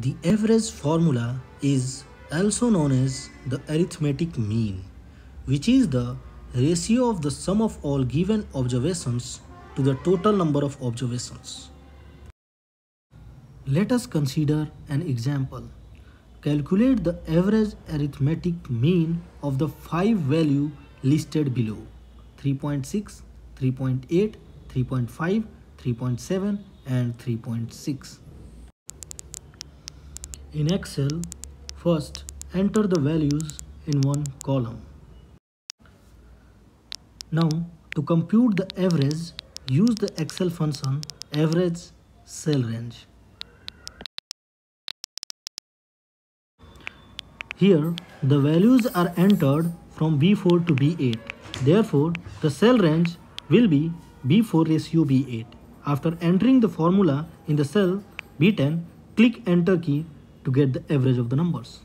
The average formula is also known as the arithmetic mean, which is the ratio of the sum of all given observations to the total number of observations. Let us consider an example. Calculate the average arithmetic mean of the 5 values listed below: 3.6, 3.8, 3.5, 3.7 and 3.6. In Excel, first enter the values in one column. Now, to compute the average, use the Excel function average cell range. Here, the values are entered from B4 to B8. Therefore, the cell range will be B4 ratio B8. After entering the formula in the cell B10, click Enter key to get the average of the numbers.